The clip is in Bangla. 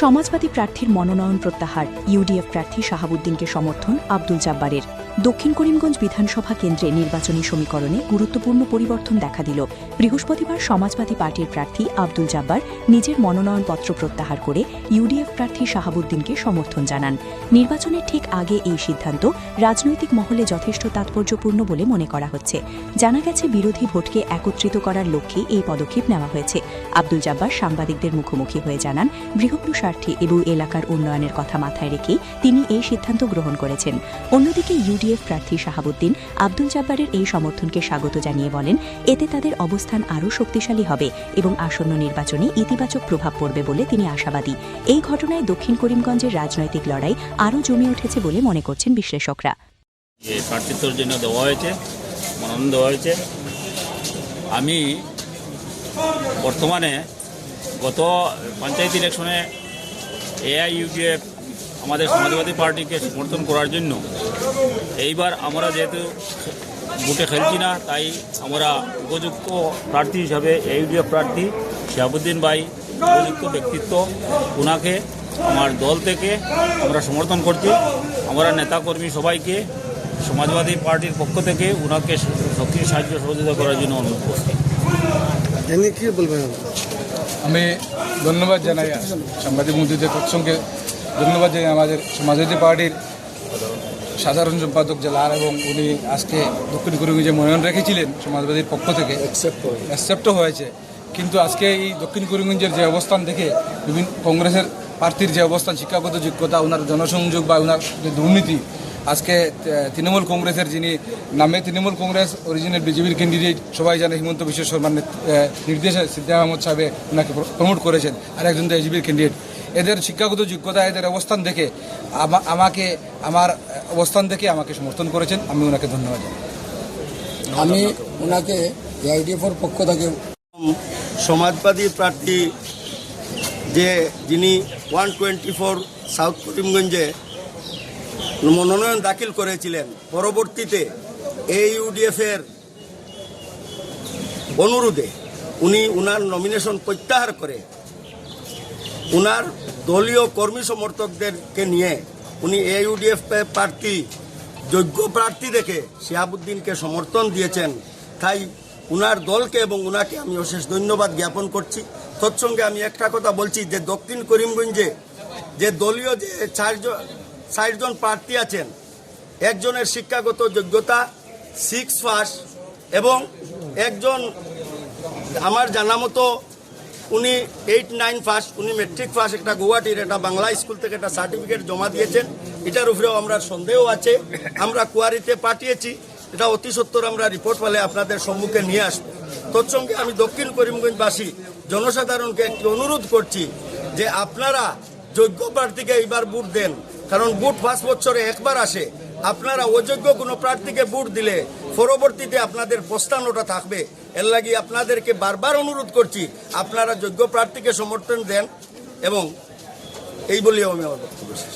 সমাজবাদী প্রার্থীর মনোনয়ন প্রত্যাহার, ইউডিএফ প্রার্থী শাহাবুদ্দিনকে সমর্থন আব্দুল জাব্বারের। দক্ষিণ করিমগঞ্জ বিধানসভা কেন্দ্রে নির্বাচনী সমীকরণে গুরুত্বপূর্ণ পরিবর্তন দেখা দিল। বৃহস্পতিবার সমাজবাদী পার্টির প্রার্থী আব্দুল জাব্বার নিজের মনোনয়নপত্র প্রত্যাহার করে ইউডিএফ প্রার্থী শাহাবুদ্দিনকে সমর্থন জানান। নির্বাচনের ঠিক আগে এই সিদ্ধান্ত রাজনৈতিক মহলে যথেষ্ট তাৎপর্যপূর্ণ বলে মনে করা হচ্ছে। জানা গেছে, বিরোধী ভোটকে একত্রিত করার লক্ষ্যে এই পদক্ষেপ নেওয়া হয়েছে। আব্দুল জাব্বার সাংবাদিকদের মুখোমুখি হয়ে জানান, বৃহত্তর স্বার্থে এবং এলাকার উন্নয়নের কথা মাথায় রেখে তিনি এই সিদ্ধান্ত গ্রহণ করেছেন। অন্যদিকে ইউডিএফ প্রার্থী শাহাবুদ্দিন আব্দুল জাব্বারের এই সমর্থনকে স্বাগত জানিয়ে বলেন, এতে তাদের অবস্থান আরও শক্তিশালী হবে এবং আসন্ন নির্বাচনে ইতিবাচক প্রভাব পড়বে বলে তিনি আশাবাদী। এই ঘটনায় দক্ষিণ করিমগঞ্জের রাজনৈতিক লড়াই আরও জমে উঠেছে বলে মনে করছেন বিশ্লেষকরা। প্রার্থিত্বের জন্য দেওয়া হয়েছে, মনোনয়ন দেওয়া হয়েছে। আমি বর্তমানে গত পঞ্চায়েত ইলেকশনে এআইইউডিএফ আমাদের সমাজবাদী পার্টিকে সমর্থন করার জন্য এইবার আমরা যেহেতু ভোটে খেলছি না, তাই আমরা উপযুক্ত প্রার্থী হিসাবে এআইইউডিএফ প্রার্থী শাহাবুদ্দিন ভাই উপযুক্ত ব্যক্তিত্ব, ওনাকে আমার দল থেকে আমরা সমর্থন করছি। আমরা নেতাকর্মী সবাইকে সমাজবাদী পার্টির পক্ষ থেকে ওনাকে সক্রিয় সাহায্য সহযোগিতা করার জন্য অনুরোধ করছি। কি বলবেন? আমি ধন্যবাদ জানাই সাংবাদিক বন্ধুদের প্রসঙ্গে, ধন্যবাদ জানাই আমাদের সমাজবাদী পার্টির সাধারণ সম্পাদক জেলার, এবং উনি আজকে দক্ষিণ করিমগঞ্জে মনোনয়ন রেখেছিলেন সমাজবাদীর পক্ষ থেকে, অ্যাকসেপ্টও হয়েছে। কিন্তু আজকে এই দক্ষিণ করিমগঞ্জের যে অবস্থান দেখে বিভিন্ন কংগ্রেসের প্রার্থীর যে অবস্থান, শিক্ষাগত যোগ্যতা, ওনার জনসংযোগ বা ওনার যে দুর্নীতি, আজকে তৃণমূল কংগ্রেসের যিনি নামে তৃণমূল কংগ্রেস অরিজিনাল বিজেপির ক্যান্ডিডেট সবাই জানে, হিমন্ত বিশ্ব শর্মার নির্দেশে সিদ্দিক আহমদ সাহেব ওনাকে প্রমোট করেছেন, আর একজন তো এজিপির ক্যান্ডিডেট। এদের শিক্ষাগত যোগ্যতা, এদের অবস্থান দেখে আমার অবস্থান দেখে আমাকে সমর্থন করেছেন। আমি ওনাকে ধন্যবাদ জানাই। আমি ওনাকে এআইডিএফের পক্ষ থেকে সমাজবাদী প্রার্থী যিনি 124 সাউথ করিমগঞ্জে মনোনয়ন দাখিল করেছিলেন, পরবর্তীতে এআইইউডিএফের অনুরোধে উনি ওনার নমিনেশন প্রত্যাহার করে ওনার দলীয় কর্মী সমর্থকদেরকে নিয়ে উনি এআইইউডিএফ প্রার্থী যোগ্য প্রার্থী দেখে শাহাবুদ্দিনকে সমর্থন দিয়েছেন। তাই উনার দলকে এবং উনাকে আমি অশেষ ধন্যবাদ জ্ঞাপন করছি। তৎসঙ্গে আমি একটা কথা বলছি যে দক্ষিণ করিমগঞ্জে যে দলীয় যে 4 জন প্রার্থী আছেন, একজনের শিক্ষাগত যোগ্যতা 6 পাস এবং একজন আমার জানা মতো উনি 8-9 পাস, উনি মেট্রিক পাস, একটা গুয়াহাটির একটা বাংলা স্কুল থেকে একটা সার্টিফিকেট জমা দিয়েছেন। এটার উপরেও আমরা সন্দেহ আছে, আমরা কোয়ারিতে পাঠিয়েছি, এটা অতি সত্বর আমরা রিপোর্ট পেলে আপনাদের সম্মুখে নিয়ে আসবো। তৎসঙ্গে আমি দক্ষিণ করিমগঞ্জবাসী জনসাধারণকে একটি অনুরোধ করছি যে আপনারা যোগ্য প্রার্থীকে এইবার ভোট দেন, কারণ ভোট 5 বছরে একবার আসে। আপনারা অযোগ্য কোনো প্রার্থীকে ভোট দিলে পরবর্তীতে আপনাদের প্রস্থানটা থাকবে। এর লাগি আপনাদেরকে বারবার অনুরোধ করছি, আপনারা যোগ্য প্রার্থীকে সমর্থন দেন, এবং এই বলেও আমি আমার বক্তব্য শেষ।